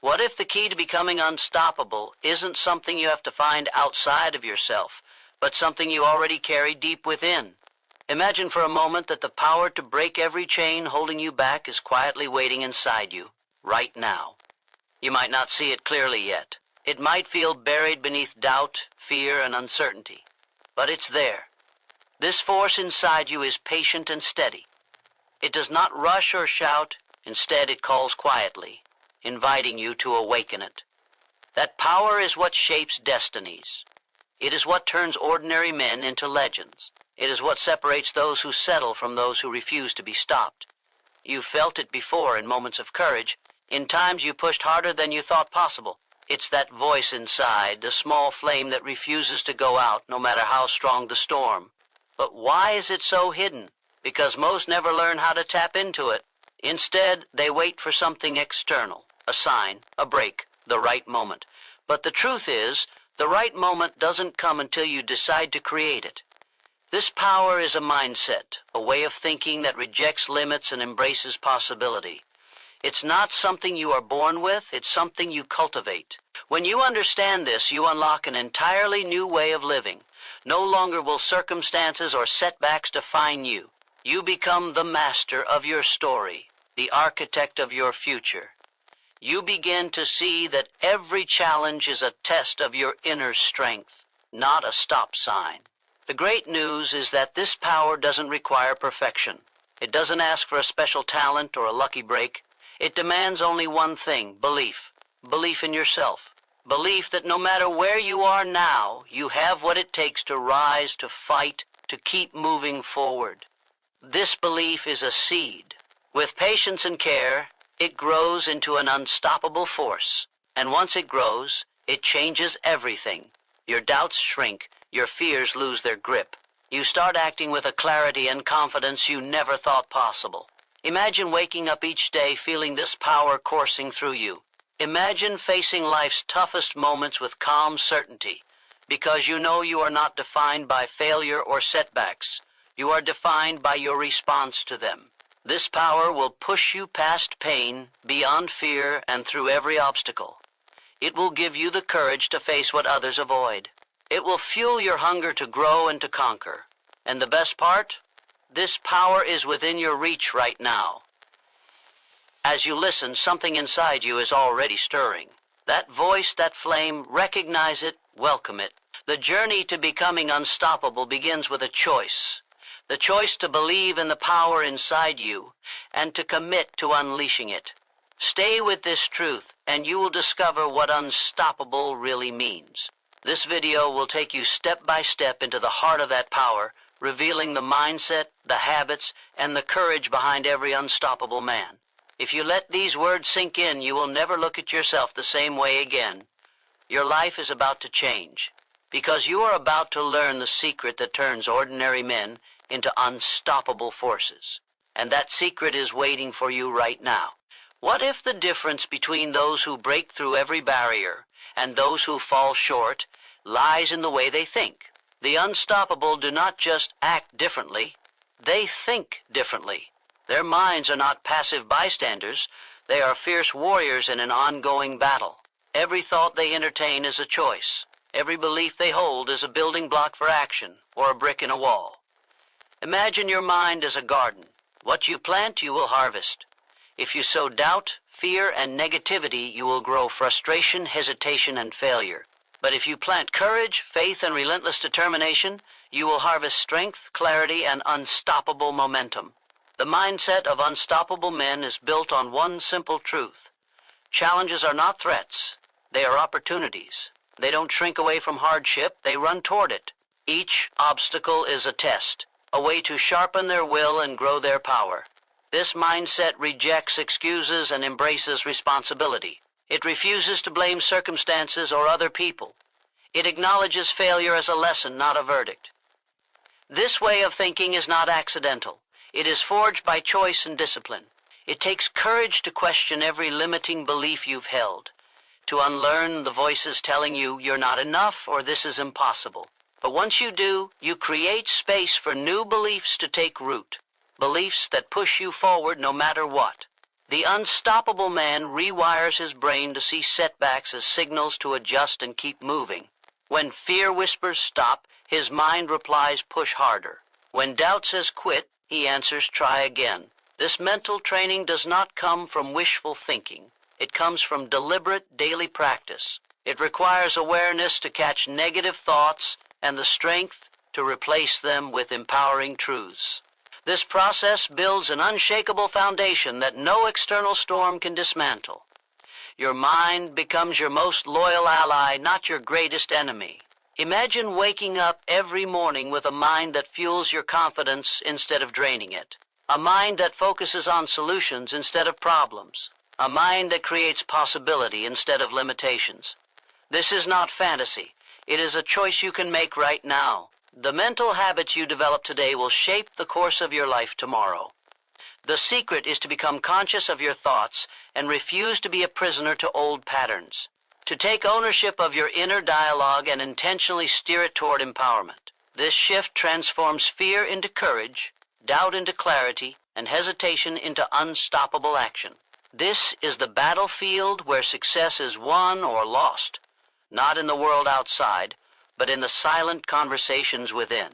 What if the key to becoming unstoppable isn't something you have to find outside of yourself, but something you already carry deep within? Imagine for a moment that the power to break every chain holding you back is quietly waiting inside you, right now. You might not see it clearly yet. It might feel buried beneath doubt, fear, and uncertainty. But it's there. This force inside you is patient and steady. It does not rush or shout. Instead, it calls quietly, inviting you to awaken it. That power is what shapes destinies. It is what turns ordinary men into legends. It is what separates those who settle from those who refuse to be stopped. You've felt it before in moments of courage, in times you pushed harder than you thought possible. It's that voice inside, the small flame that refuses to go out no matter how strong the storm. But why is it so hidden? Because most never learn how to tap into it. Instead, they wait for something external, a sign, a break, the right moment. But the truth is, the right moment doesn't come until you decide to create it. This power is a mindset, a way of thinking that rejects limits and embraces possibility. It's not something you are born with, it's something you cultivate. When you understand this, you unlock an entirely new way of living. No longer will circumstances or setbacks define you. You become the master of your story, the architect of your future. You begin to see that every challenge is a test of your inner strength, not a stop sign. The great news is that this power doesn't require perfection. It doesn't ask for a special talent or a lucky break. It demands only one thing, belief. Belief in yourself. Belief that no matter where you are now, you have what it takes to rise, to fight, to keep moving forward. This belief is a seed. With patience and care, it grows into an unstoppable force. And once it grows, it changes everything. Your doubts shrink, your fears lose their grip. You start acting with a clarity and confidence you never thought possible. Imagine waking up each day feeling this power coursing through you. Imagine facing life's toughest moments with calm certainty, because you know you are not defined by failure or setbacks. You are defined by your response to them. This power will push you past pain, beyond fear, and through every obstacle. It will give you the courage to face what others avoid. It will fuel your hunger to grow and to conquer. And the best part? This power is within your reach right now. As you listen, something inside you is already stirring. That voice, that flame, recognize it, welcome it. The journey to becoming unstoppable begins with a choice. The choice to believe in the power inside you and to commit to unleashing it. Stay with this truth and you will discover what unstoppable really means. This video will take you step by step into the heart of that power, revealing the mindset, the habits, and the courage behind every unstoppable man. If you let these words sink in, you will never look at yourself the same way again. Your life is about to change, because you are about to learn the secret that turns ordinary men into unstoppable forces. And that secret is waiting for you right now. What if the difference between those who break through every barrier and those who fall short lies in the way they think? The unstoppable do not just act differently, they think differently. Their minds are not passive bystanders, they are fierce warriors in an ongoing battle. Every thought they entertain is a choice. Every belief they hold is a building block for action or a brick in a wall. Imagine your mind as a garden. What you plant, you will harvest. If you sow doubt, fear, and negativity, you will grow frustration, hesitation, and failure. But if you plant courage, faith, and relentless determination, you will harvest strength, clarity, and unstoppable momentum. The mindset of unstoppable men is built on one simple truth. Challenges are not threats. They are opportunities. They don't shrink away from hardship, they run toward it. Each obstacle is a test, a way to sharpen their will and grow their power. This mindset rejects excuses and embraces responsibility. It refuses to blame circumstances or other people. It acknowledges failure as a lesson, not a verdict. This way of thinking is not accidental. It is forged by choice and discipline. It takes courage to question every limiting belief you've held, to unlearn the voices telling you you're not enough or this is impossible. But once you do, you create space for new beliefs to take root, beliefs that push you forward no matter what. The unstoppable man rewires his brain to see setbacks as signals to adjust and keep moving. When fear whispers stop, his mind replies push harder. When doubt says quit, he answers try again. This mental training does not come from wishful thinking. It comes from deliberate daily practice. It requires awareness to catch negative thoughts and the strength to replace them with empowering truths. This process builds an unshakable foundation that no external storm can dismantle. Your mind becomes your most loyal ally, not your greatest enemy. Imagine waking up every morning with a mind that fuels your confidence instead of draining it. A mind that focuses on solutions instead of problems. A mind that creates possibility instead of limitations. This is not fantasy. It is a choice you can make right now. The mental habits you develop today will shape the course of your life tomorrow. The secret is to become conscious of your thoughts and refuse to be a prisoner to old patterns. To take ownership of your inner dialogue and intentionally steer it toward empowerment. This shift transforms fear into courage, doubt into clarity, and hesitation into unstoppable action. This is the battlefield where success is won or lost, not in the world outside, but in the silent conversations within.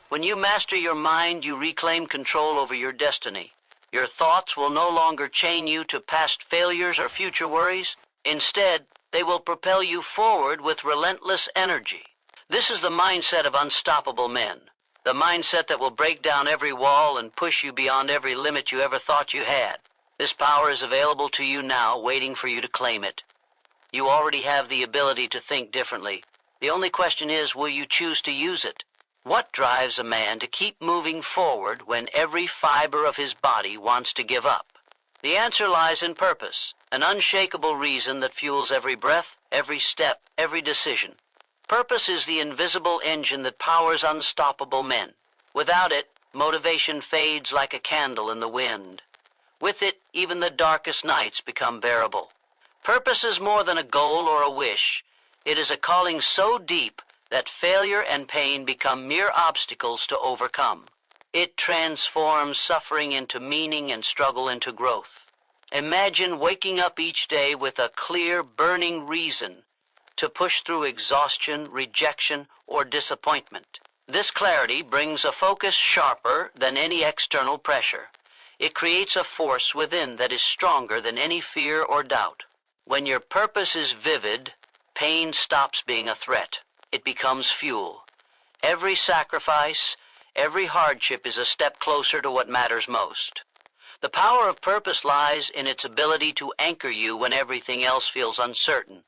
When you master your mind, you reclaim control over your destiny. Your thoughts will no longer chain you to past failures or future worries. Instead, they will propel you forward with relentless energy. This is the mindset of unstoppable men. The mindset that will break down every wall and push you beyond every limit you ever thought you had. This power is available to you now, waiting for you to claim it. You already have the ability to think differently. The only question is, will you choose to use it? What drives a man to keep moving forward when every fiber of his body wants to give up? The answer lies in purpose, an unshakable reason that fuels every breath, every step, every decision. Purpose is the invisible engine that powers unstoppable men. Without it, motivation fades like a candle in the wind. With it, even the darkest nights become bearable. Purpose is more than a goal or a wish. It is a calling so deep that failure and pain become mere obstacles to overcome. It transforms suffering into meaning and struggle into growth. Imagine waking up each day with a clear, burning reason to push through exhaustion, rejection, or disappointment. This clarity brings a focus sharper than any external pressure. It creates a force within that is stronger than any fear or doubt. When your purpose is vivid, pain stops being a threat. It becomes fuel. Every sacrifice, every hardship is a step closer to what matters most. The power of purpose lies in its ability to anchor you when everything else feels uncertain.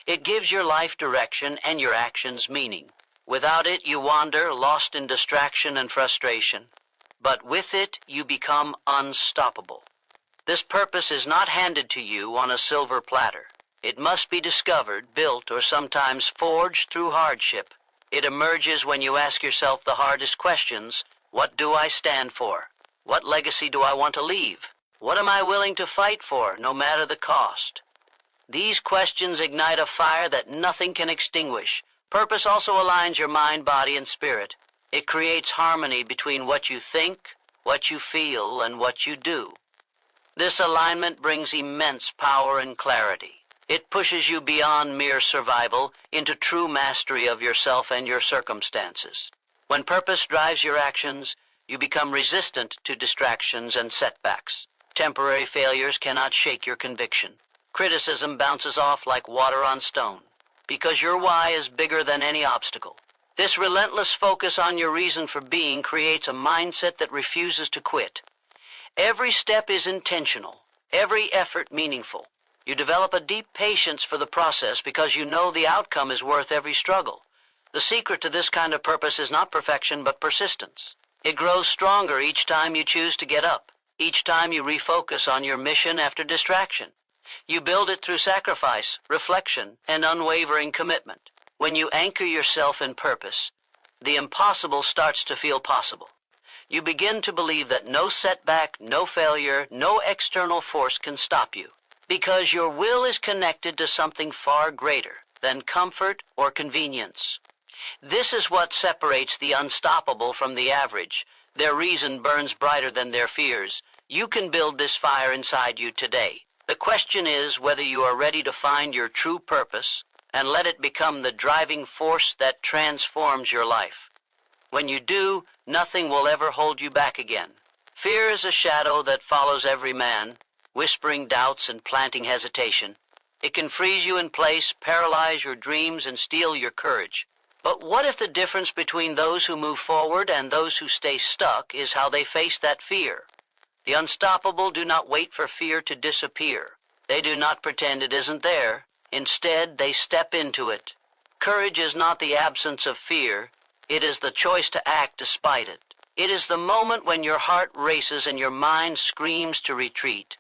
It gives your life direction and your actions meaning. Without it, you wander, lost in distraction and frustration. But with it, you become unstoppable. This purpose is not handed to you on a silver platter. It must be discovered, built, or sometimes forged through hardship. It emerges when you ask yourself the hardest questions. What do I stand for? What legacy do I want to leave? What am I willing to fight for, no matter the cost? These questions ignite a fire that nothing can extinguish. Purpose also aligns your mind, body, and spirit. It creates harmony between what you think, what you feel, and what you do. This alignment brings immense power and clarity. It pushes you beyond mere survival into true mastery of yourself and your circumstances. When purpose drives your actions, you become resistant to distractions and setbacks. Temporary failures cannot shake your conviction. Criticism bounces off like water on stone, because your why is bigger than any obstacle. This relentless focus on your reason for being creates a mindset that refuses to quit. Every step is intentional, every effort meaningful. You develop a deep patience for the process because you know the outcome is worth every struggle. The secret to this kind of purpose is not perfection, but persistence. It grows stronger each time you choose to get up, each time you refocus on your mission after distraction. You build it through sacrifice, reflection, and unwavering commitment. When you anchor yourself in purpose, the impossible starts to feel possible. You begin to believe that no setback, no failure, no external force can stop you, because your will is connected to something far greater than comfort or convenience. This is what separates the unstoppable from the average. Their reason burns brighter than their fears, You can build this fire inside you today. The question is whether you are ready to find your true purpose and let it become the driving force that transforms your life. When you do, nothing will ever hold you back again. Fear is a shadow that follows every man, whispering doubts and planting hesitation. It can freeze you in place, paralyze your dreams, and steal your courage. But what if the difference between those who move forward and those who stay stuck is how they face that fear? The unstoppable do not wait for fear to disappear. They do not pretend it isn't there. Instead, they step into it. Courage is not the absence of fear. It is the choice to act despite it. It is the moment when your heart races and your mind screams to retreat,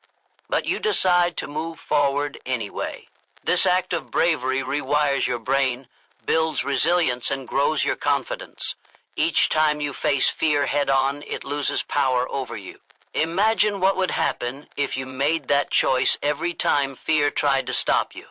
but you decide to move forward anyway. This act of bravery rewires your brain, builds resilience, and grows your confidence. Each time you face fear head-on, it loses power over you. Imagine what would happen if you made that choice every time fear tried to stop you.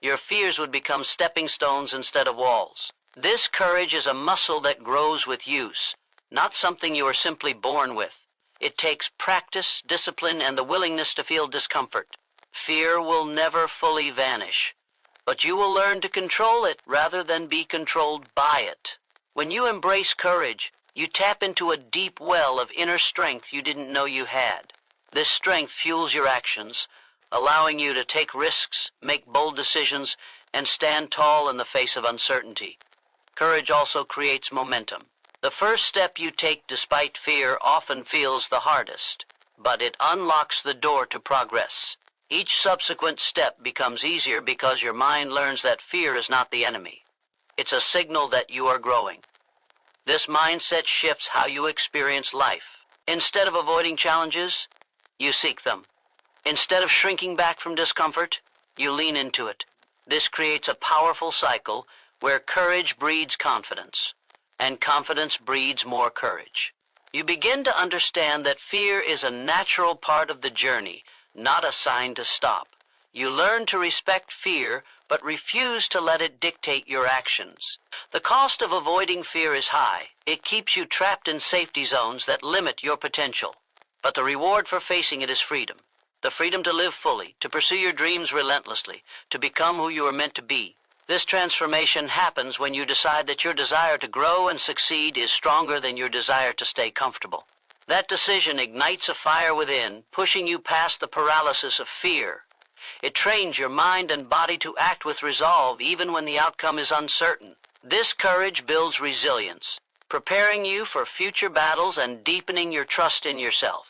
Your fears would become stepping stones instead of walls. This courage is a muscle that grows with use, not something you are simply born with. It takes practice, discipline, and the willingness to feel discomfort. Fear will never fully vanish, but you will learn to control it rather than be controlled by it. When you embrace courage, you tap into a deep well of inner strength you didn't know you had. This strength fuels your actions, allowing you to take risks, make bold decisions, and stand tall in the face of uncertainty. Courage also creates momentum. The first step you take despite fear often feels the hardest, but it unlocks the door to progress. Each subsequent step becomes easier because your mind learns that fear is not the enemy. It's a signal that you are growing. This mindset shifts how you experience life. Instead of avoiding challenges, you seek them. Instead of shrinking back from discomfort, you lean into it. This creates a powerful cycle where courage breeds confidence, and confidence breeds more courage. You begin to understand that fear is a natural part of the journey, not a sign to stop. You learn to respect fear, but refuse to let it dictate your actions. The cost of avoiding fear is high. It keeps you trapped in safety zones that limit your potential. But the reward for facing it is freedom. The freedom to live fully, to pursue your dreams relentlessly, to become who you are meant to be. This transformation happens when you decide that your desire to grow and succeed is stronger than your desire to stay comfortable. That decision ignites a fire within, pushing you past the paralysis of fear. It trains your mind and body to act with resolve even when the outcome is uncertain. This courage builds resilience, preparing you for future battles and deepening your trust in yourself.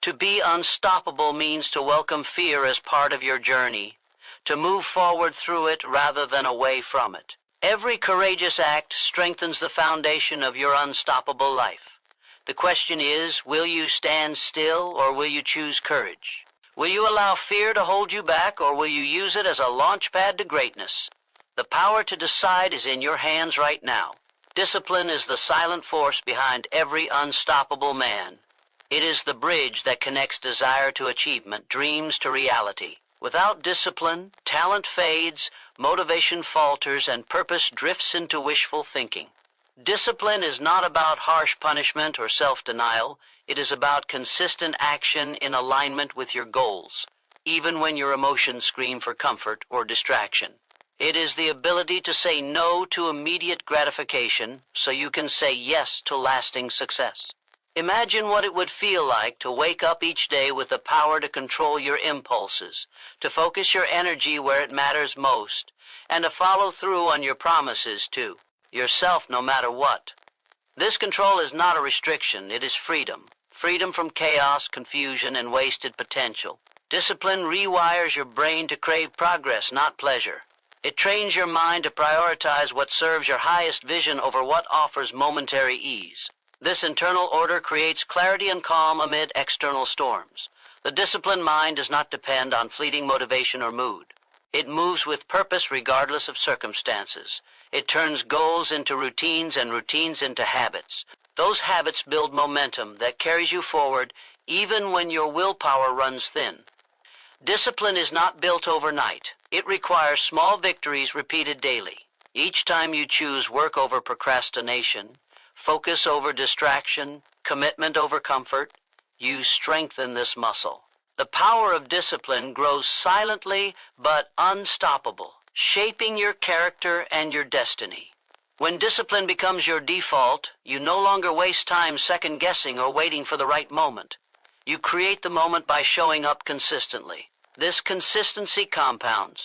To be unstoppable means to welcome fear as part of your journey, to move forward through it rather than away from it. Every courageous act strengthens the foundation of your unstoppable life. The question is, will you stand still or will you choose courage? Will you allow fear to hold you back or will you use it as a launch pad to greatness? The power to decide is in your hands right now. Discipline is the silent force behind every unstoppable man. It is the bridge that connects desire to achievement, dreams to reality. Without discipline, talent fades, motivation falters, and purpose drifts into wishful thinking. Discipline is not about harsh punishment or self-denial. It is about consistent action in alignment with your goals, even when your emotions scream for comfort or distraction. It is the ability to say no to immediate gratification so you can say yes to lasting success. Imagine what it would feel like to wake up each day with the power to control your impulses, to focus your energy where it matters most, and to follow through on your promises to yourself no matter what. This control is not a restriction, it is freedom. Freedom from chaos, confusion, and wasted potential. Discipline rewires your brain to crave progress, not pleasure. It trains your mind to prioritize what serves your highest vision over what offers momentary ease. This internal order creates clarity and calm amid external storms. The disciplined mind does not depend on fleeting motivation or mood. It moves with purpose regardless of circumstances. It turns goals into routines and routines into habits. Those habits build momentum that carries you forward even when your willpower runs thin. Discipline is not built overnight. It requires small victories repeated daily. Each time you choose work over procrastination, focus over distraction, commitment over comfort, you strengthen this muscle. The power of discipline grows silently but unstoppable, shaping your character and your destiny. When discipline becomes your default, you no longer waste time second-guessing or waiting for the right moment. You create the moment by showing up consistently. This consistency compounds,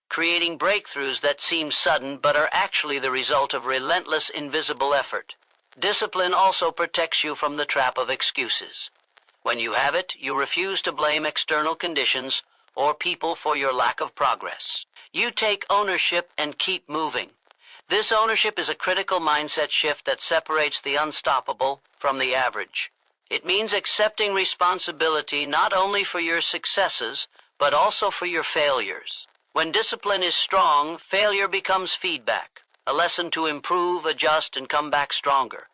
creating breakthroughs that seem sudden but are actually the result of relentless invisible effort. Discipline also protects you from the trap of excuses. When you have it, you refuse to blame external conditions or people for your lack of progress. You take ownership and keep moving. This ownership is a critical mindset shift that separates the unstoppable from the average. It means accepting responsibility not only for your successes, but also for your failures. When discipline is strong, failure becomes feedback, a lesson to improve, adjust, and come back stronger.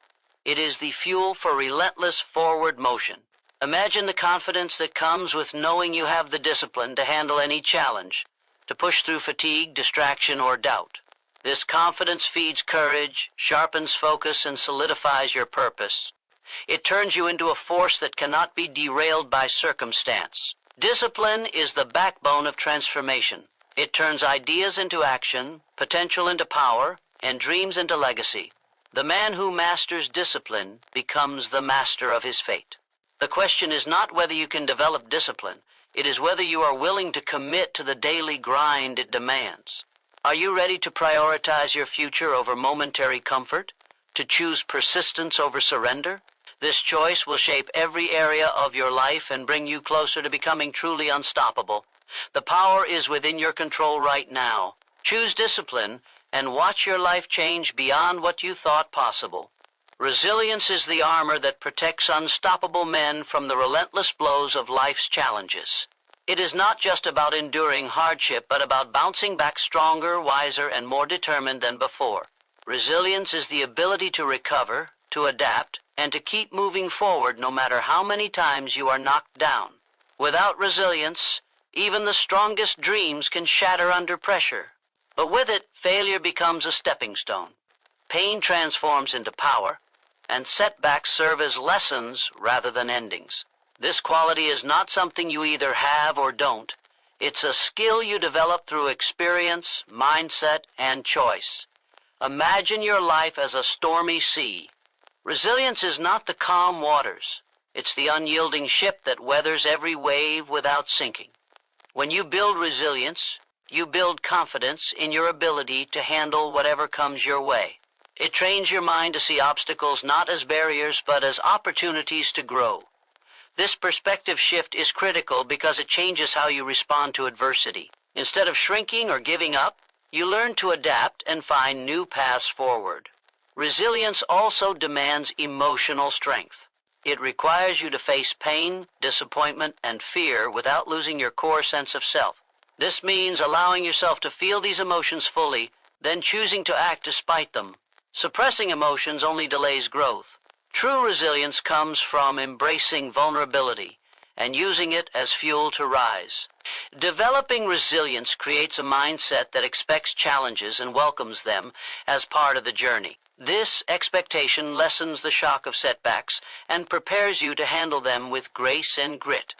It is the fuel for relentless forward motion. Imagine the confidence that comes with knowing you have the discipline to handle any challenge, to push through fatigue, distraction, or doubt. This confidence feeds courage, sharpens focus, and solidifies your purpose. It turns you into a force that cannot be derailed by circumstance. Discipline is the backbone of transformation. It turns ideas into action, potential into power, and dreams into legacy. The man who masters discipline becomes the master of his fate. The question is not whether you can develop discipline. It is whether you are willing to commit to the daily grind it demands. Are you ready to prioritize your future over momentary comfort? To choose persistence over surrender? This choice will shape every area of your life and bring you closer to becoming truly unstoppable. The power is within your control right now. Choose discipline and watch your life change beyond what you thought possible. Resilience is the armor that protects unstoppable men from the relentless blows of life's challenges. It is not just about enduring hardship, but about bouncing back stronger, wiser, and more determined than before. Resilience is the ability to recover, to adapt, and to keep moving forward no matter how many times you are knocked down. Without resilience, even the strongest dreams can shatter under pressure. But with it, failure becomes a stepping stone. Pain transforms into power, and setbacks serve as lessons rather than endings. This quality is not something you either have or don't. It's a skill you develop through experience, mindset, and choice. Imagine your life as a stormy sea. Resilience is not the calm waters. It's the unyielding ship that weathers every wave without sinking. When you build resilience, you build confidence in your ability to handle whatever comes your way. It trains your mind to see obstacles not as barriers, but as opportunities to grow. This perspective shift is critical because it changes how you respond to adversity. Instead of shrinking or giving up, you learn to adapt and find new paths forward. Resilience also demands emotional strength. It requires you to face pain, disappointment, and fear without losing your core sense of self. This means allowing yourself to feel these emotions fully, then choosing to act despite them. Suppressing emotions only delays growth. True resilience comes from embracing vulnerability and using it as fuel to rise. Developing resilience creates a mindset that expects challenges and welcomes them as part of the journey. This expectation lessens the shock of setbacks and prepares you to handle them with grace and grit.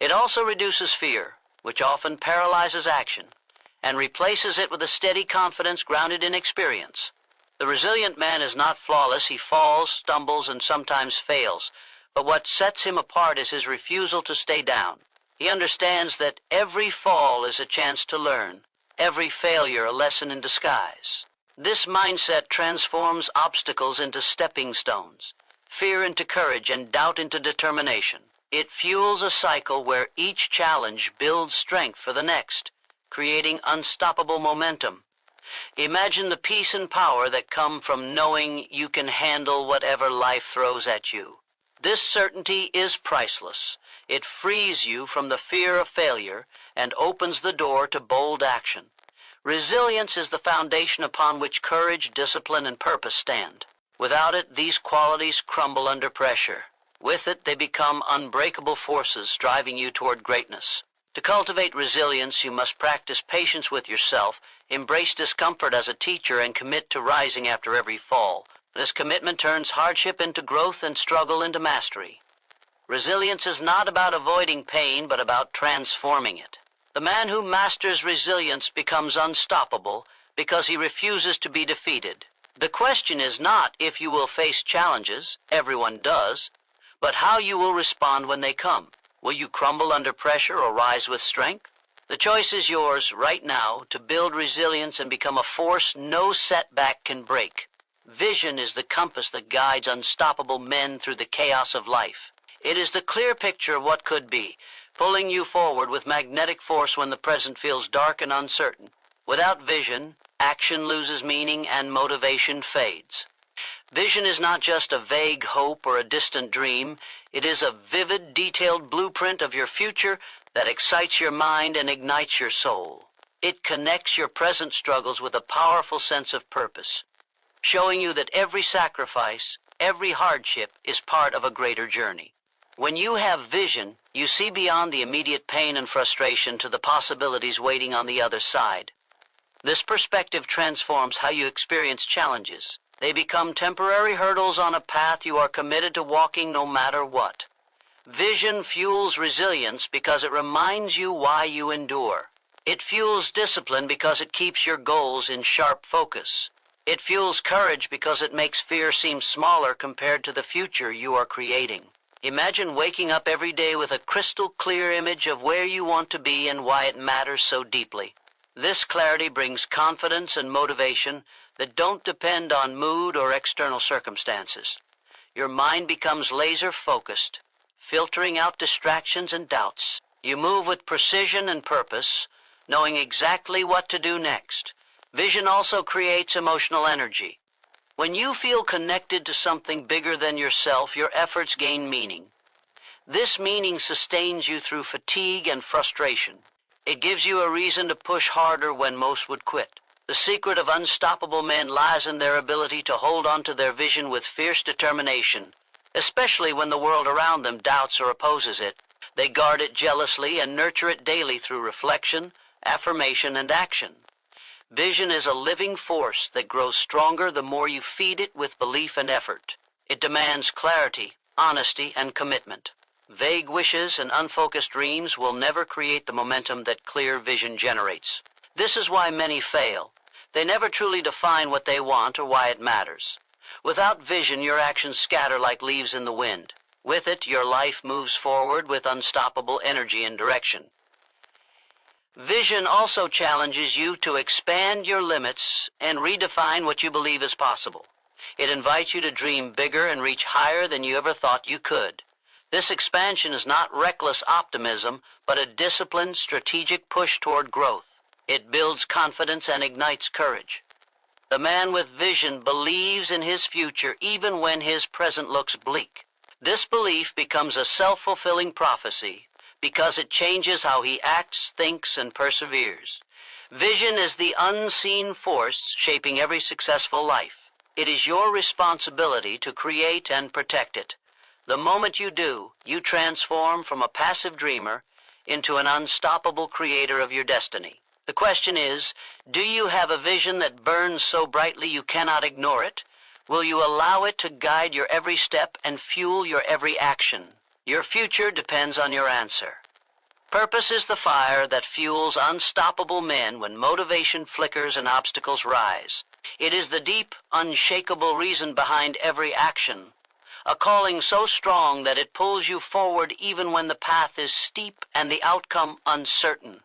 It also reduces fear, which often paralyzes action, and replaces it with a steady confidence grounded in experience. The resilient man is not flawless. He falls, stumbles, and sometimes fails. But what sets him apart is his refusal to stay down. He understands that every fall is a chance to learn, every failure a lesson in disguise. This mindset transforms obstacles into stepping stones, fear into courage, and doubt into determination. It fuels a cycle where each challenge builds strength for the next, creating unstoppable momentum. Imagine the peace and power that come from knowing you can handle whatever life throws at you. This certainty is priceless. It frees you from the fear of failure and opens the door to bold action. Resilience is the foundation upon which courage, discipline, and purpose stand. Without it, these qualities crumble under pressure. With it, they become unbreakable forces driving you toward greatness. To cultivate resilience, you must practice patience with yourself, embrace discomfort as a teacher, and commit to rising after every fall. This commitment turns hardship into growth and struggle into mastery. Resilience is not about avoiding pain, but about transforming it. The man who masters resilience becomes unstoppable because he refuses to be defeated. The question is not if you will face challenges, everyone does, but how you will respond when they come. Will you crumble under pressure or rise with strength? The choice is yours right now to build resilience and become a force no setback can break. Vision is the compass that guides unstoppable men through the chaos of life. It is the clear picture of what could be, pulling you forward with magnetic force when the present feels dark and uncertain. Without vision, action loses meaning and motivation fades. Vision is not just a vague hope or a distant dream. It is a vivid, detailed blueprint of your future that excites your mind and ignites your soul. It connects your present struggles with a powerful sense of purpose, showing you that every sacrifice, every hardship is part of a greater journey. When you have vision, you see beyond the immediate pain and frustration to the possibilities waiting on the other side. This perspective transforms how you experience challenges. They become temporary hurdles on a path you are committed to walking no matter what. Vision fuels resilience because it reminds you why you endure. It fuels discipline because it keeps your goals in sharp focus. It fuels courage because it makes fear seem smaller compared to the future you are creating. Imagine waking up every day with a crystal clear image of where you want to be and why it matters so deeply. This clarity brings confidence and motivation that don't depend on mood or external circumstances. Your mind becomes laser-focused, filtering out distractions and doubts. You move with precision and purpose, knowing exactly what to do next. Vision also creates emotional energy. When you feel connected to something bigger than yourself, your efforts gain meaning. This meaning sustains you through fatigue and frustration. It gives you a reason to push harder when most would quit. The secret of unstoppable men lies in their ability to hold on to their vision with fierce determination, especially when the world around them doubts or opposes it. They guard it jealously and nurture it daily through reflection, affirmation, and action. Vision is a living force that grows stronger the more you feed it with belief and effort. It demands clarity, honesty, and commitment. Vague wishes and unfocused dreams will never create the momentum that clear vision generates. This is why many fail. They never truly define what they want or why it matters. Without vision, your actions scatter like leaves in the wind. With it, your life moves forward with unstoppable energy and direction. Vision also challenges you to expand your limits and redefine what you believe is possible. It invites you to dream bigger and reach higher than you ever thought you could. This expansion is not reckless optimism, but a disciplined, strategic push toward growth. It builds confidence and ignites courage. The man with vision believes in his future even when his present looks bleak. This belief becomes a self-fulfilling prophecy because it changes how he acts, thinks, and perseveres. Vision is the unseen force shaping every successful life. It is your responsibility to create and protect it. The moment you do, you transform from a passive dreamer into an unstoppable creator of your destiny. The question is, do you have a vision that burns so brightly you cannot ignore it? Will you allow it to guide your every step and fuel your every action? Your future depends on your answer. Purpose is the fire that fuels unstoppable men when motivation flickers and obstacles rise. It is the deep, unshakable reason behind every action. A calling so strong that it pulls you forward even when the path is steep and the outcome uncertain.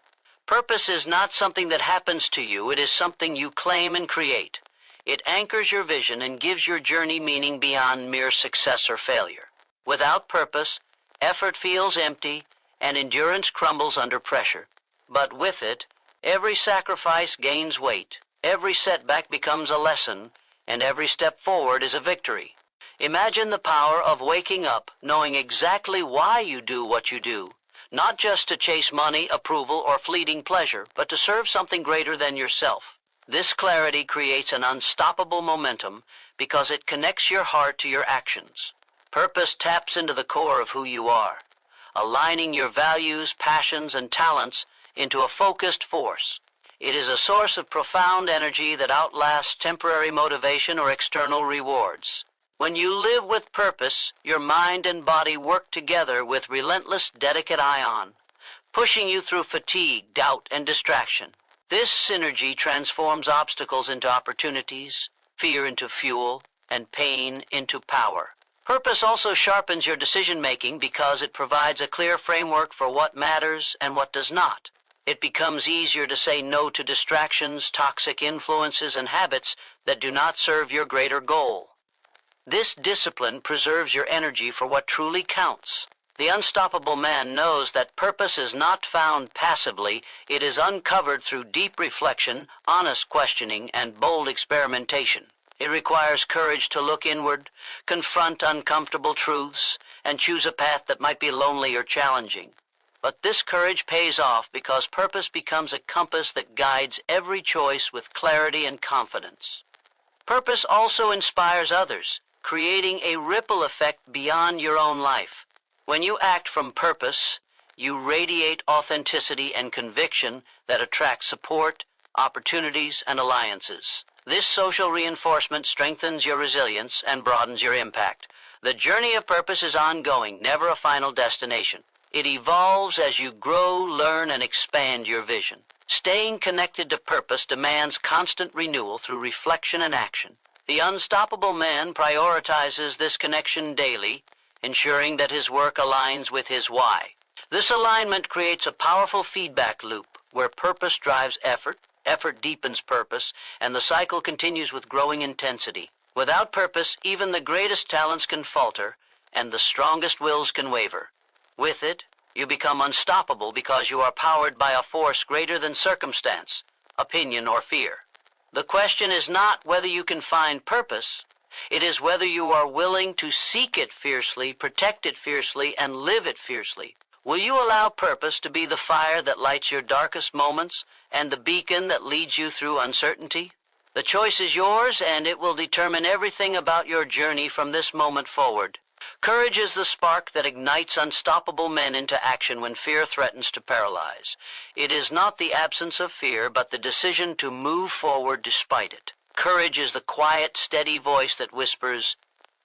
Purpose is not something that happens to you, it is something you claim and create. It anchors your vision and gives your journey meaning beyond mere success or failure. Without purpose, effort feels empty and endurance crumbles under pressure. But with it, every sacrifice gains weight, every setback becomes a lesson, and every step forward is a victory. Imagine the power of waking up knowing exactly why you do what you do, not just to chase money, approval, or fleeting pleasure, but to serve something greater than yourself. This clarity creates an unstoppable momentum because it connects your heart to your actions. Purpose taps into the core of who you are, aligning your values, passions, and talents into a focused force. It is a source of profound energy that outlasts temporary motivation or external rewards. When you live with purpose, your mind and body work together with relentless, delicate ion, pushing you through fatigue, doubt, and distraction. This synergy transforms obstacles into opportunities, fear into fuel, and pain into power. Purpose also sharpens your decision-making because it provides a clear framework for what matters and what does not. It becomes easier to say no to distractions, toxic influences, and habits that do not serve your greater goal. This discipline preserves your energy for what truly counts. The unstoppable man knows that purpose is not found passively. It is uncovered through deep reflection, honest questioning, and bold experimentation. It requires courage to look inward, confront uncomfortable truths, and choose a path that might be lonely or challenging. But this courage pays off because purpose becomes a compass that guides every choice with clarity and confidence. Purpose also inspires others, creating a ripple effect beyond your own life. When you act from purpose, you radiate authenticity and conviction that attract support, opportunities, and alliances. This social reinforcement strengthens your resilience and broadens your impact. The journey of purpose is ongoing, never a final destination. It evolves as you grow, learn, and expand your vision. Staying connected to purpose demands constant renewal through reflection and action. The unstoppable man prioritizes this connection daily, ensuring that his work aligns with his why. This alignment creates a powerful feedback loop where purpose drives effort, effort deepens purpose, and the cycle continues with growing intensity. Without purpose, even the greatest talents can falter, and the strongest wills can waver. With it, you become unstoppable because you are powered by a force greater than circumstance, opinion, or fear. The question is not whether you can find purpose. It is whether you are willing to seek it fiercely, protect it fiercely, and live it fiercely. Will you allow purpose to be the fire that lights your darkest moments and the beacon that leads you through uncertainty? The choice is yours, and it will determine everything about your journey from this moment forward. Courage is the spark that ignites unstoppable men into action when fear threatens to paralyze. It is not the absence of fear, but the decision to move forward despite it. Courage is the quiet, steady voice that whispers,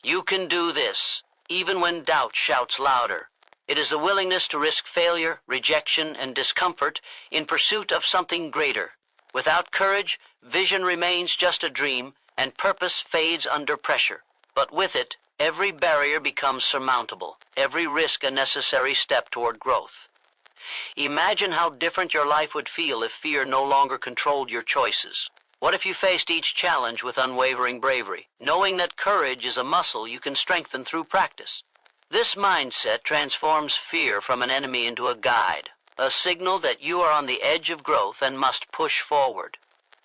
"You can do this," even when doubt shouts louder. It is the willingness to risk failure, rejection, and discomfort in pursuit of something greater. Without courage, vision remains just a dream, and purpose fades under pressure. But with it, every barrier becomes surmountable, every risk a necessary step toward growth. Imagine how different your life would feel if fear no longer controlled your choices. What if you faced each challenge with unwavering bravery, knowing that courage is a muscle you can strengthen through practice? This mindset transforms fear from an enemy into a guide, a signal that you are on the edge of growth and must push forward.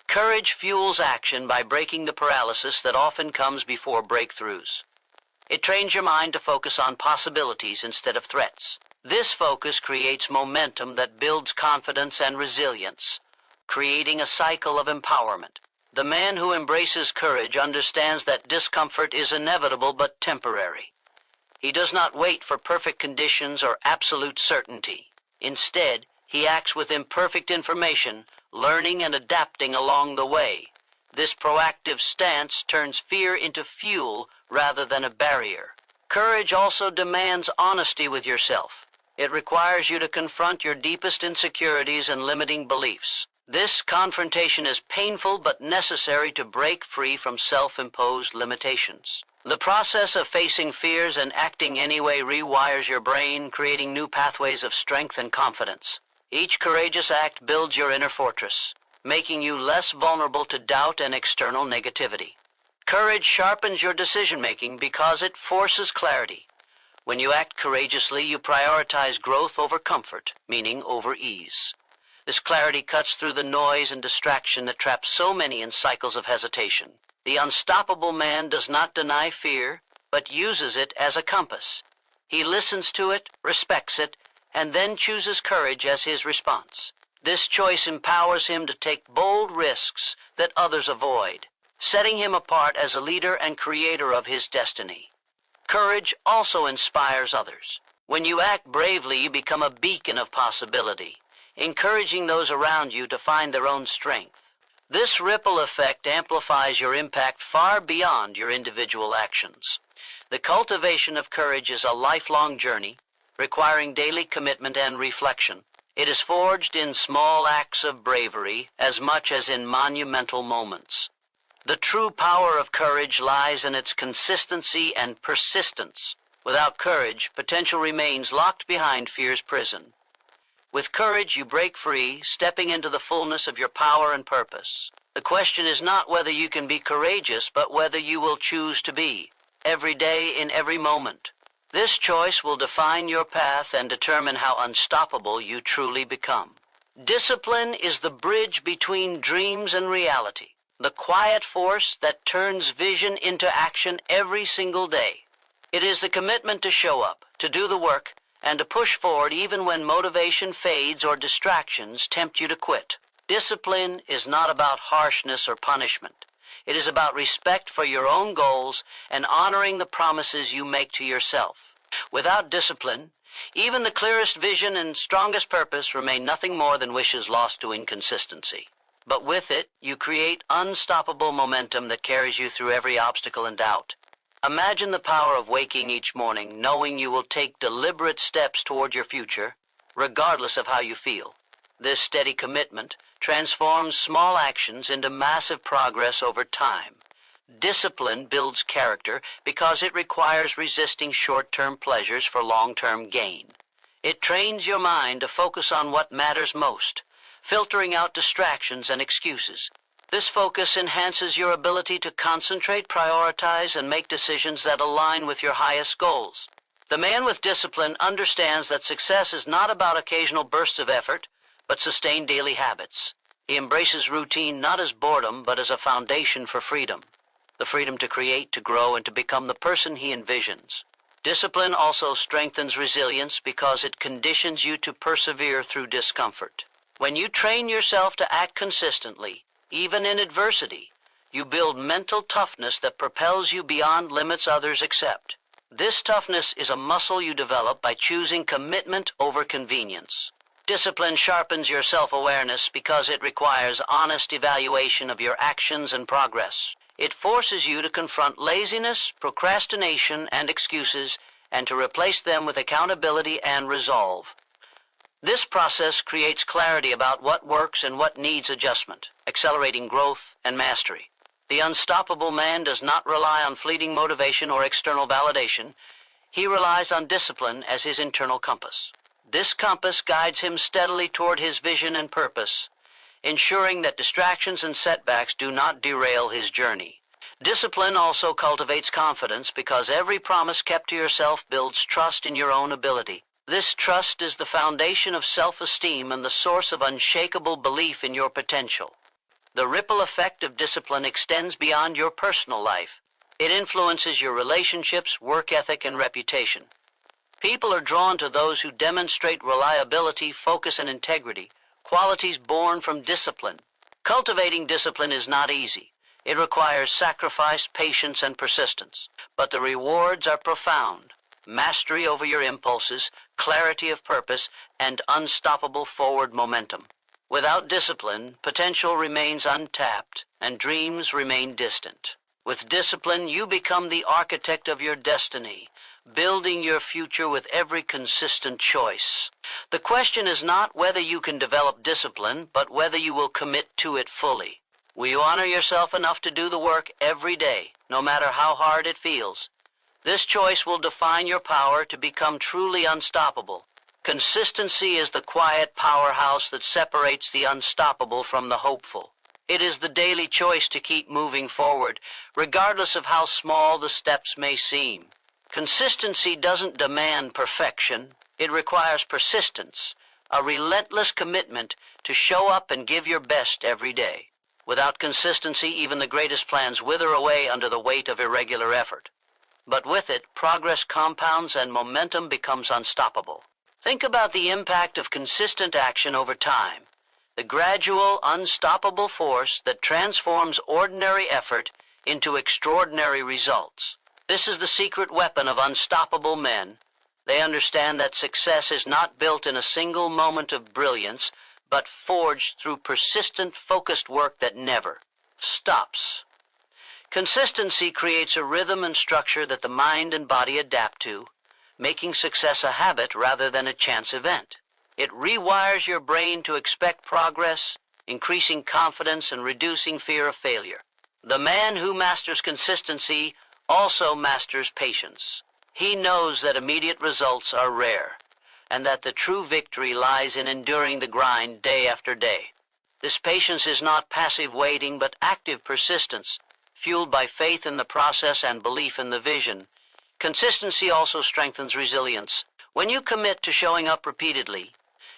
Courage fuels action by breaking the paralysis that often comes before breakthroughs. It trains your mind to focus on possibilities instead of threats. This focus creates momentum that builds confidence and resilience, creating a cycle of empowerment. The man who embraces courage understands that discomfort is inevitable but temporary. He does not wait for perfect conditions or absolute certainty. Instead, he acts with imperfect information, learning and adapting along the way. This proactive stance turns fear into fuel rather than a barrier. Courage also demands honesty with yourself. It requires you to confront your deepest insecurities and limiting beliefs. This confrontation is painful but necessary to break free from self-imposed limitations. The process of facing fears and acting anyway rewires your brain, creating new pathways of strength and confidence. Each courageous act builds your inner fortress, making you less vulnerable to doubt and external negativity. Courage sharpens your decision-making because it forces clarity. When you act courageously, you prioritize growth over comfort, meaning over ease. This clarity cuts through the noise and distraction that traps so many in cycles of hesitation. The unstoppable man does not deny fear, but uses it as a compass. He listens to it, respects it, and then chooses courage as his response. This choice empowers him to take bold risks that others avoid, setting him apart as a leader and creator of his destiny. Courage also inspires others. When you act bravely, you become a beacon of possibility, encouraging those around you to find their own strength. This ripple effect amplifies your impact far beyond your individual actions. The cultivation of courage is a lifelong journey, requiring daily commitment and reflection. It is forged in small acts of bravery as much as in monumental moments. The true power of courage lies in its consistency and persistence. Without courage, potential remains locked behind fear's prison. With courage, you break free, stepping into the fullness of your power and purpose. The question is not whether you can be courageous, but whether you will choose to be, every day in every moment. This choice will define your path and determine how unstoppable you truly become. Discipline is the bridge between dreams and reality, the quiet force that turns vision into action every single day. It is the commitment to show up, to do the work, and to push forward even when motivation fades or distractions tempt you to quit. Discipline is not about harshness or punishment. It is about respect for your own goals and honoring the promises you make to yourself. Without discipline, even the clearest vision and strongest purpose remain nothing more than wishes lost to inconsistency. But with it, you create unstoppable momentum that carries you through every obstacle and doubt. Imagine the power of waking each morning knowing you will take deliberate steps toward your future, regardless of how you feel. This steady commitment transforms small actions into massive progress over time. Discipline builds character because it requires resisting short-term pleasures for long-term gain. It trains your mind to focus on what matters most, filtering out distractions and excuses. This focus enhances your ability to concentrate, prioritize, and make decisions that align with your highest goals. The man with discipline understands that success is not about occasional bursts of effort, but sustained daily habits. He embraces routine not as boredom, but as a foundation for freedom. The freedom to create, to grow, and to become the person he envisions. Discipline also strengthens resilience because it conditions you to persevere through discomfort. When you train yourself to act consistently, even in adversity, you build mental toughness that propels you beyond limits others accept. This toughness is a muscle you develop by choosing commitment over convenience. Discipline sharpens your self-awareness because it requires honest evaluation of your actions and progress. It forces you to confront laziness, procrastination, and excuses, and to replace them with accountability and resolve. This process creates clarity about what works and what needs adjustment, accelerating growth and mastery. The unstoppable man does not rely on fleeting motivation or external validation. He relies on discipline as his internal compass. This compass guides him steadily toward his vision and purpose, ensuring that distractions and setbacks do not derail his journey. Discipline also cultivates confidence because every promise kept to yourself builds trust in your own ability. This trust is the foundation of self-esteem and the source of unshakable belief in your potential. The ripple effect of discipline extends beyond your personal life. It influences your relationships, work ethic, and reputation. People are drawn to those who demonstrate reliability, focus, and integrity, qualities born from discipline. Cultivating discipline is not easy. It requires sacrifice, patience, and persistence. But the rewards are profound. Mastery over your impulses, clarity of purpose, and unstoppable forward momentum. Without discipline, potential remains untapped, and dreams remain distant. With discipline, you become the architect of your destiny, building your future with every consistent choice. The question is not whether you can develop discipline, but whether you will commit to it fully. Will you honor yourself enough to do the work every day, no matter how hard it feels? This choice will define your power to become truly unstoppable. Consistency is the quiet powerhouse that separates the unstoppable from the hopeful. It is the daily choice to keep moving forward, regardless of how small the steps may seem. Consistency doesn't demand perfection. It requires persistence, a relentless commitment to show up and give your best every day. Without consistency, even the greatest plans wither away under the weight of irregular effort. But with it, progress compounds and momentum becomes unstoppable. Think about the impact of consistent action over time, the gradual, unstoppable force that transforms ordinary effort into extraordinary results. This is the secret weapon of unstoppable men. They understand that success is not built in a single moment of brilliance, but forged through persistent, focused work that never stops. Consistency creates a rhythm and structure that the mind and body adapt to, making success a habit rather than a chance event. It rewires your brain to expect progress, increasing confidence and reducing fear of failure. The man who masters consistency also masters patience. He knows that immediate results are rare, and that the true victory lies in enduring the grind day after day. This patience is not passive waiting, but active persistence, fueled by faith in the process and belief in the vision. Consistency also strengthens resilience. When you commit to showing up repeatedly,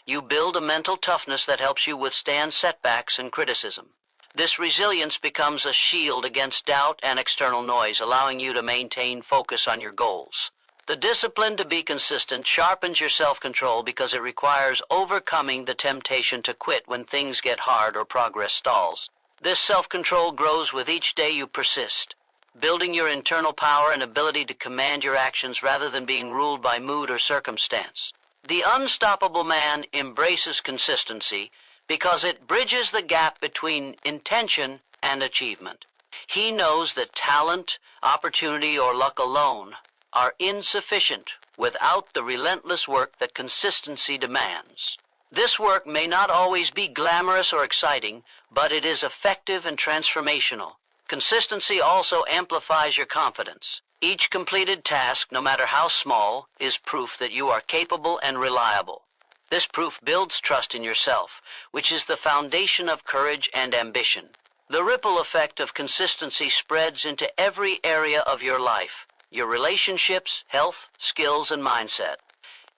you build a mental toughness that helps you withstand setbacks and criticism. This resilience becomes a shield against doubt and external noise, allowing you to maintain focus on your goals. The discipline to be consistent sharpens your self-control because it requires overcoming the temptation to quit when things get hard or progress stalls. This self-control grows with each day you persist, building your internal power and ability to command your actions rather than being ruled by mood or circumstance. The unstoppable man embraces consistency because it bridges the gap between intention and achievement. He knows that talent, opportunity, or luck alone are insufficient without the relentless work that consistency demands. This work may not always be glamorous or exciting, but it is effective and transformational. Consistency also amplifies your confidence. Each completed task, no matter how small, is proof that you are capable and reliable. This proof builds trust in yourself, which is the foundation of courage and ambition. The ripple effect of consistency spreads into every area of your life, your relationships, health, skills, and mindset.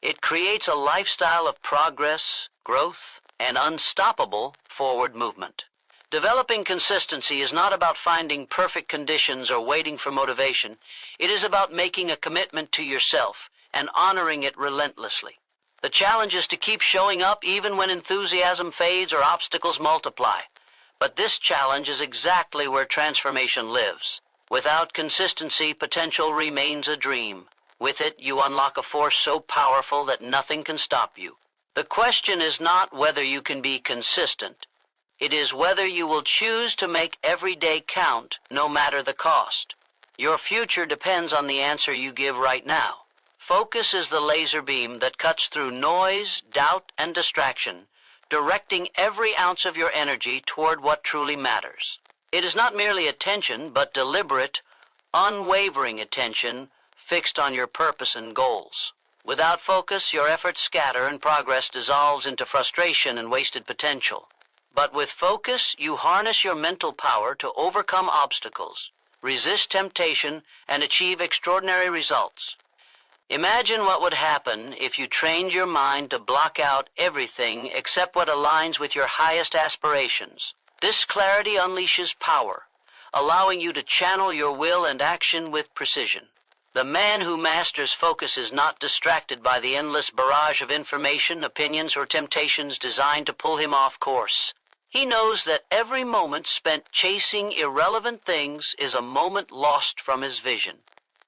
It creates a lifestyle of progress, growth, and unstoppable forward movement. Developing consistency is not about finding perfect conditions or waiting for motivation. It is about making a commitment to yourself and honoring it relentlessly. The challenge is to keep showing up even when enthusiasm fades or obstacles multiply. But this challenge is exactly where transformation lives. Without consistency, potential remains a dream. With it, you unlock a force so powerful that nothing can stop you. The question is not whether you can be consistent. It is whether you will choose to make every day count, no matter the cost. Your future depends on the answer you give right now. Focus is the laser beam that cuts through noise, doubt, and distraction, directing every ounce of your energy toward what truly matters. It is not merely attention, but deliberate, unwavering attention fixed on your purpose and goals. Without focus, your efforts scatter and progress dissolves into frustration and wasted potential. But with focus, you harness your mental power to overcome obstacles, resist temptation, and achieve extraordinary results. Imagine what would happen if you trained your mind to block out everything except what aligns with your highest aspirations. This clarity unleashes power, allowing you to channel your will and action with precision. The man who masters focus is not distracted by the endless barrage of information, opinions, or temptations designed to pull him off course. He knows that every moment spent chasing irrelevant things is a moment lost from his vision.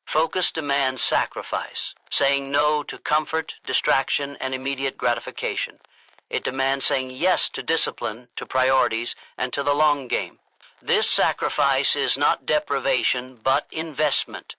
Focus demands sacrifice, saying no to comfort, distraction, and immediate gratification. It demands saying yes to discipline, to priorities, and to the long game. This sacrifice is not deprivation, but investment,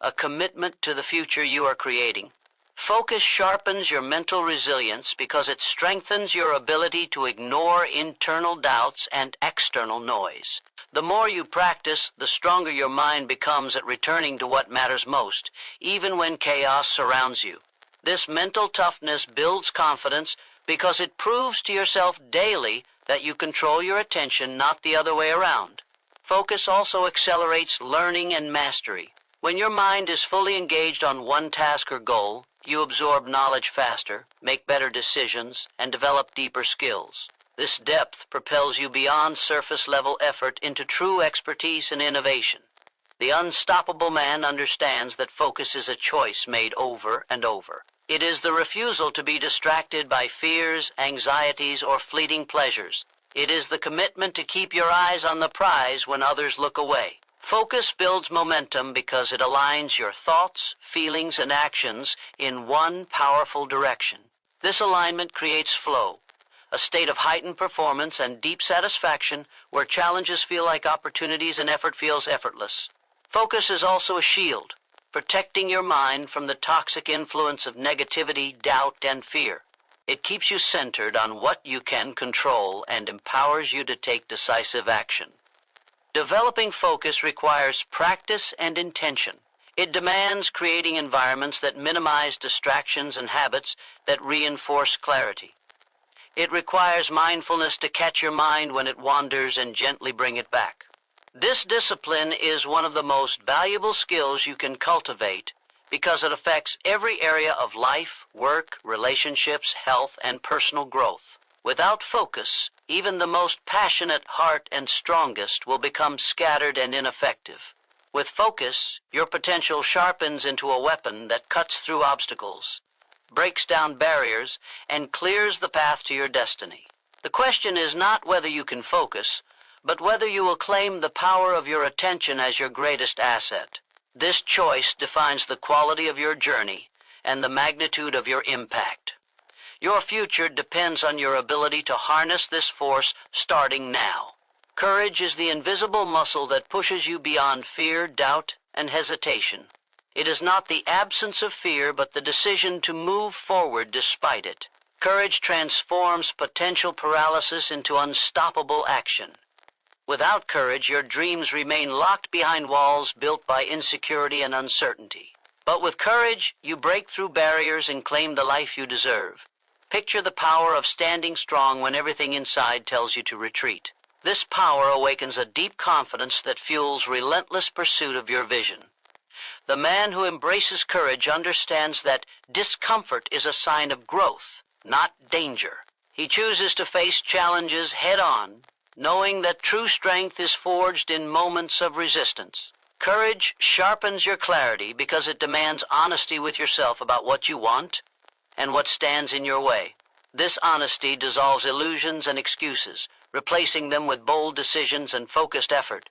a commitment to the future you are creating. Focus sharpens your mental resilience because it strengthens your ability to ignore internal doubts and external noise. The more you practice, the stronger your mind becomes at returning to what matters most, even when chaos surrounds you. This mental toughness builds confidence because it proves to yourself daily that you control your attention, not the other way around. Focus also accelerates learning and mastery. When your mind is fully engaged on one task or goal, you absorb knowledge faster, make better decisions, and develop deeper skills. This depth propels you beyond surface-level effort into true expertise and innovation. The unstoppable man understands that focus is a choice made over and over. It is the refusal to be distracted by fears, anxieties, or fleeting pleasures. It is the commitment to keep your eyes on the prize when others look away. Focus builds momentum because it aligns your thoughts, feelings, and actions in one powerful direction. This alignment creates flow, a state of heightened performance and deep satisfaction where challenges feel like opportunities and effort feels effortless. Focus is also a shield, protecting your mind from the toxic influence of negativity, doubt, and fear. It keeps you centered on what you can control and empowers you to take decisive action. Developing focus requires practice and intention. It demands creating environments that minimize distractions and habits that reinforce clarity. It requires mindfulness to catch your mind when it wanders and gently bring it back. This discipline is one of the most valuable skills you can cultivate because it affects every area of life, work, relationships, health, and personal growth. Without focus, even the most passionate heart and strongest will become scattered and ineffective. With focus, your potential sharpens into a weapon that cuts through obstacles, breaks down barriers, and clears the path to your destiny. The question is not whether you can focus, but whether you will claim the power of your attention as your greatest asset. This choice defines the quality of your journey and the magnitude of your impact. Your future depends on your ability to harness this force starting now. Courage is the invisible muscle that pushes you beyond fear, doubt, and hesitation. It is not the absence of fear, but the decision to move forward despite it. Courage transforms potential paralysis into unstoppable action. Without courage, your dreams remain locked behind walls built by insecurity and uncertainty. But with courage, you break through barriers and claim the life you deserve. Picture the power of standing strong when everything inside tells you to retreat. This power awakens a deep confidence that fuels relentless pursuit of your vision. The man who embraces courage understands that discomfort is a sign of growth, not danger. He chooses to face challenges head-on, knowing that true strength is forged in moments of resistance. Courage sharpens your clarity because it demands honesty with yourself about what you want and what stands in your way. This honesty dissolves illusions and excuses, replacing them with bold decisions and focused effort.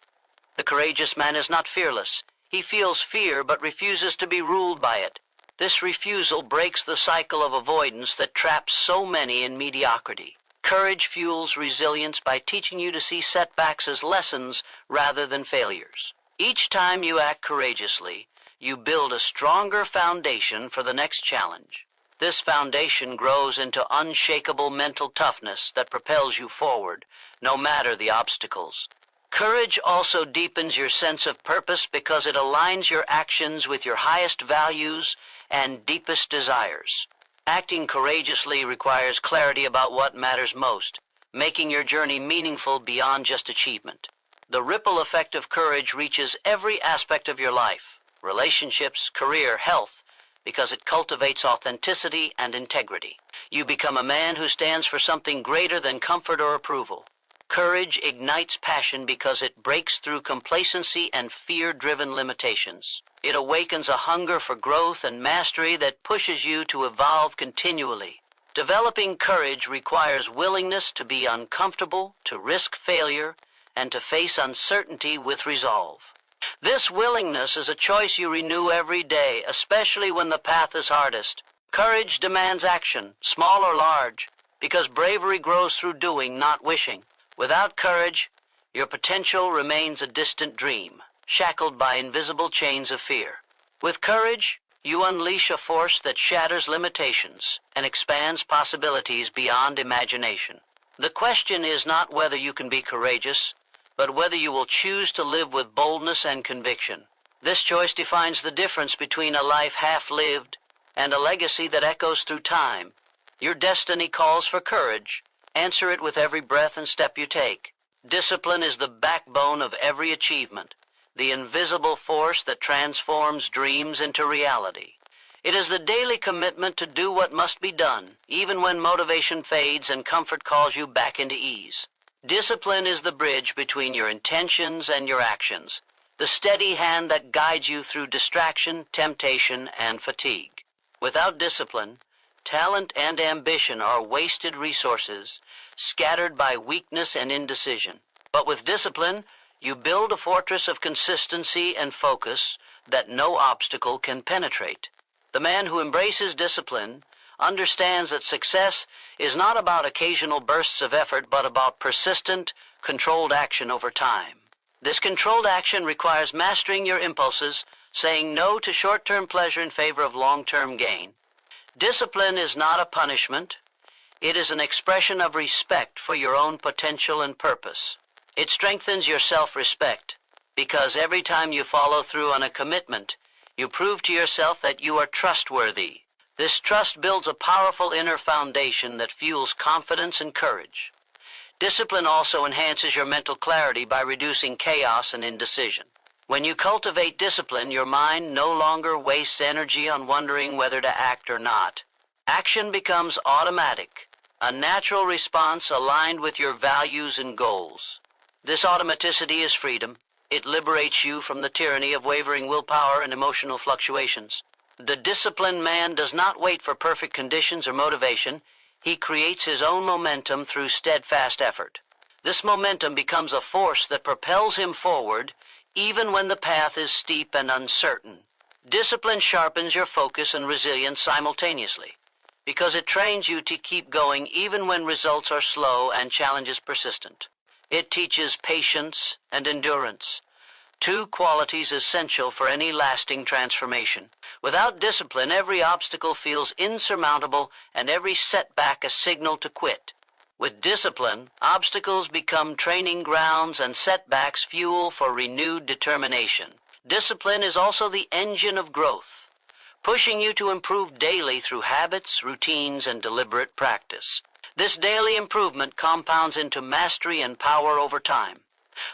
The courageous man is not fearless. He feels fear but refuses to be ruled by it. This refusal breaks the cycle of avoidance that traps so many in mediocrity. Courage fuels resilience by teaching you to see setbacks as lessons rather than failures. Each time you act courageously, you build a stronger foundation for the next challenge. This foundation grows into unshakable mental toughness that propels you forward, no matter the obstacles. Courage also deepens your sense of purpose because it aligns your actions with your highest values and deepest desires. Acting courageously requires clarity about what matters most, making your journey meaningful beyond just achievement. The ripple effect of courage reaches every aspect of your life, relationships, career, health, because it cultivates authenticity and integrity. You become a man who stands for something greater than comfort or approval. Courage ignites passion because it breaks through complacency and fear-driven limitations. It awakens a hunger for growth and mastery that pushes you to evolve continually. Developing courage requires willingness to be uncomfortable, to risk failure, and to face uncertainty with resolve. This willingness is a choice you renew every day, especially when the path is hardest. Courage demands action, small or large, because bravery grows through doing, not wishing. Without courage, your potential remains a distant dream, shackled by invisible chains of fear. With courage, you unleash a force that shatters limitations and expands possibilities beyond imagination. The question is not whether you can be courageous, but whether you will choose to live with boldness and conviction. This choice defines the difference between a life half-lived and a legacy that echoes through time. Your destiny calls for courage. Answer it with every breath and step you take. Discipline is the backbone of every achievement, the invisible force that transforms dreams into reality. It is the daily commitment to do what must be done, even when motivation fades and comfort calls you back into ease. Discipline is the bridge between your intentions and your actions, the steady hand that guides you through distraction, temptation, and fatigue. Without discipline, talent and ambition are wasted resources, scattered by weakness and indecision. But with discipline, you build a fortress of consistency and focus that no obstacle can penetrate. The man who embraces discipline understands that success is not about occasional bursts of effort, but about persistent, controlled action over time. This controlled action requires mastering your impulses, saying no to short-term pleasure in favor of long-term gain. Discipline is not a punishment. It is an expression of respect for your own potential and purpose. It strengthens your self-respect, because every time you follow through on a commitment, you prove to yourself that you are trustworthy. This trust builds a powerful inner foundation that fuels confidence and courage. Discipline also enhances your mental clarity by reducing chaos and indecision. When you cultivate discipline, your mind no longer wastes energy on wondering whether to act or not. Action becomes automatic, a natural response aligned with your values and goals. This automaticity is freedom. It liberates you from the tyranny of wavering willpower and emotional fluctuations. The disciplined man does not wait for perfect conditions or motivation. He creates his own momentum through steadfast effort. This momentum becomes a force that propels him forward, even when the path is steep and uncertain. Discipline sharpens your focus and resilience simultaneously, because it trains you to keep going even when results are slow and challenges persistent. It teaches patience and endurance, two qualities essential for any lasting transformation. Without discipline, every obstacle feels insurmountable and every setback a signal to quit. With discipline, obstacles become training grounds and setbacks fuel for renewed determination. Discipline is also the engine of growth, pushing you to improve daily through habits, routines, and deliberate practice. This daily improvement compounds into mastery and power over time.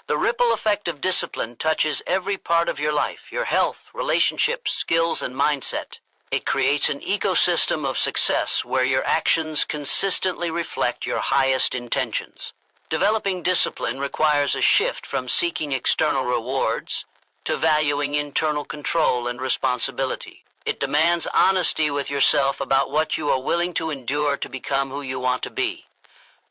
The ripple effect of discipline touches every part of your life, your health, relationships, skills, and mindset. It creates an ecosystem of success where your actions consistently reflect your highest intentions. Developing discipline requires a shift from seeking external rewards to valuing internal control and responsibility. It demands honesty with yourself about what you are willing to endure to become who you want to be.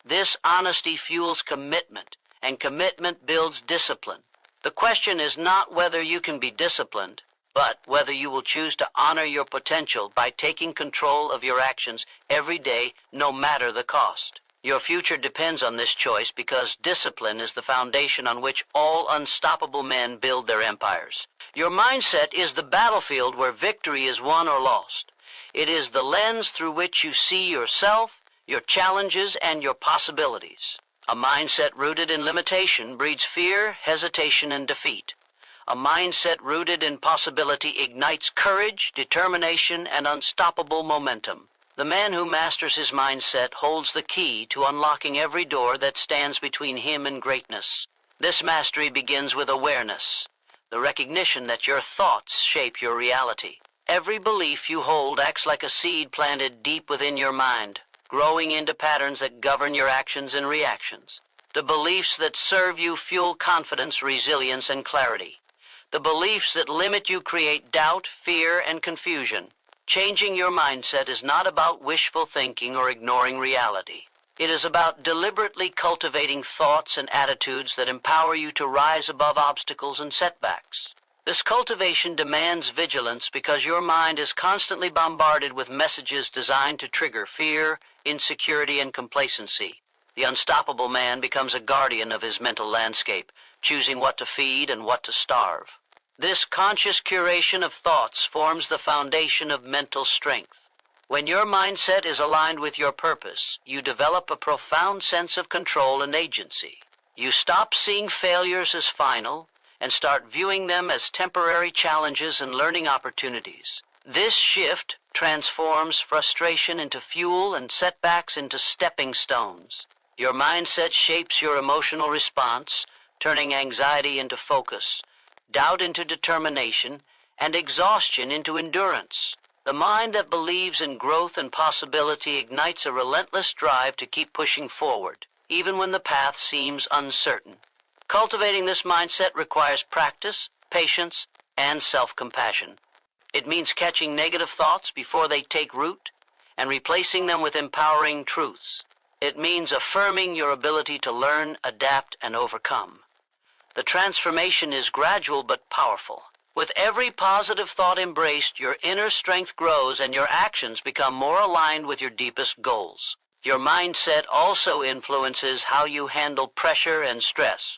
This honesty fuels commitment, and commitment builds discipline. The question is not whether you can be disciplined, but whether you will choose to honor your potential by taking control of your actions every day, no matter the cost. Your future depends on this choice because discipline is the foundation on which all unstoppable men build their empires. Your mindset is the battlefield where victory is won or lost. It is the lens through which you see yourself, your challenges, and your possibilities. A mindset rooted in limitation breeds fear, hesitation, and defeat. A mindset rooted in possibility ignites courage, determination, and unstoppable momentum. The man who masters his mindset holds the key to unlocking every door that stands between him and greatness. This mastery begins with awareness, the recognition that your thoughts shape your reality. Every belief you hold acts like a seed planted deep within your mind, growing into patterns that govern your actions and reactions. The beliefs that serve you fuel confidence, resilience, and clarity. The beliefs that limit you create doubt, fear, and confusion. Changing your mindset is not about wishful thinking or ignoring reality. It is about deliberately cultivating thoughts and attitudes that empower you to rise above obstacles and setbacks. This cultivation demands vigilance because your mind is constantly bombarded with messages designed to trigger fear, insecurity, and complacency. The unstoppable man becomes a guardian of his mental landscape, choosing what to feed and what to starve. This conscious curation of thoughts forms the foundation of mental strength. When your mindset is aligned with your purpose, you develop a profound sense of control and agency. You stop seeing failures as final and start viewing them as temporary challenges and learning opportunities. This shift transforms frustration into fuel and setbacks into stepping stones. Your mindset shapes your emotional response, turning anxiety into focus, doubt into determination, and exhaustion into endurance. The mind that believes in growth and possibility ignites a relentless drive to keep pushing forward, even when the path seems uncertain. Cultivating this mindset requires practice, patience, and self-compassion. It means catching negative thoughts before they take root and replacing them with empowering truths. It means affirming your ability to learn, adapt, and overcome. The transformation is gradual but powerful. With every positive thought embraced, your inner strength grows and your actions become more aligned with your deepest goals. Your mindset also influences how you handle pressure and stress.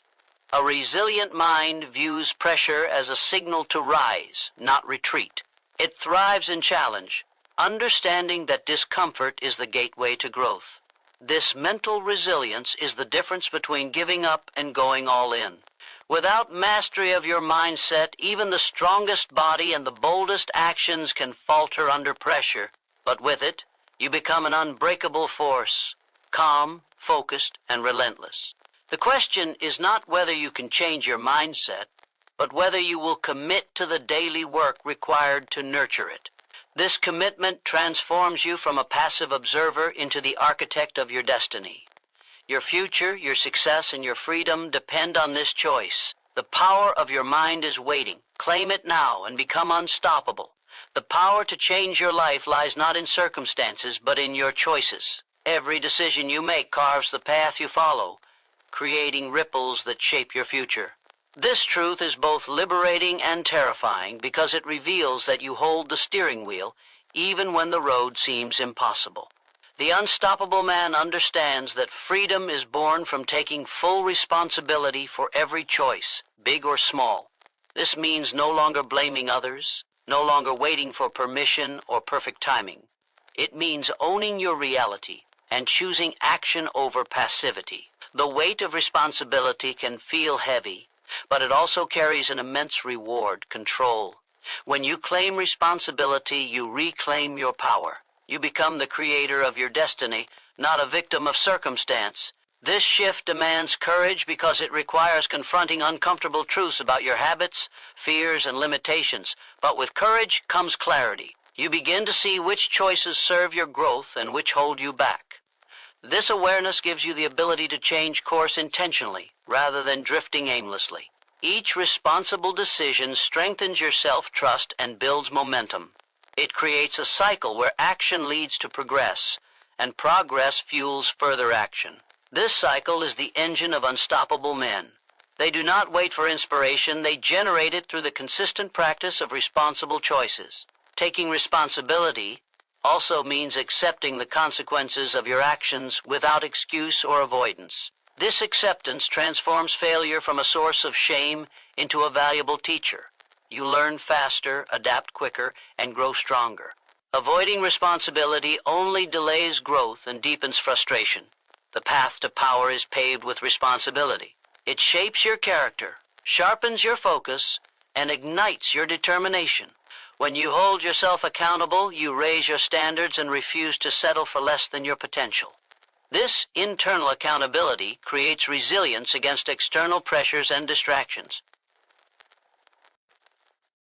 A resilient mind views pressure as a signal to rise, not retreat. It thrives in challenge, understanding that discomfort is the gateway to growth. This mental resilience is the difference between giving up and going all in. Without mastery of your mindset, even the strongest body and the boldest actions can falter under pressure. But with it, you become an unbreakable force, calm, focused, and relentless. The question is not whether you can change your mindset, but whether you will commit to the daily work required to nurture it. This commitment transforms you from a passive observer into the architect of your destiny. Your future, your success, and your freedom depend on this choice. The power of your mind is waiting. Claim it now and become unstoppable. The power to change your life lies not in circumstances, but in your choices. Every decision you make carves the path you follow, creating ripples that shape your future. This truth is both liberating and terrifying because it reveals that you hold the steering wheel even when the road seems impossible. The unstoppable man understands that freedom is born from taking full responsibility for every choice, big or small. This means no longer blaming others, no longer waiting for permission or perfect timing. It means owning your reality and choosing action over passivity. The weight of responsibility can feel heavy, but it also carries an immense reward, control. When you claim responsibility, you reclaim your power. You become the creator of your destiny, not a victim of circumstance. This shift demands courage because it requires confronting uncomfortable truths about your habits, fears, and limitations. But with courage comes clarity. You begin to see which choices serve your growth and which hold you back. This awareness gives you the ability to change course intentionally, rather than drifting aimlessly. Each responsible decision strengthens your self-trust and builds momentum. It creates a cycle where action leads to progress, and progress fuels further action. This cycle is the engine of unstoppable men. They do not wait for inspiration, they generate it through the consistent practice of responsible choices. Taking responsibility also means accepting the consequences of your actions without excuse or avoidance. This acceptance transforms failure from a source of shame into a valuable teacher. You learn faster, adapt quicker, and grow stronger. Avoiding responsibility only delays growth and deepens frustration. The path to power is paved with responsibility. It shapes your character, sharpens your focus, and ignites your determination. When you hold yourself accountable, you raise your standards and refuse to settle for less than your potential. This internal accountability creates resilience against external pressures and distractions.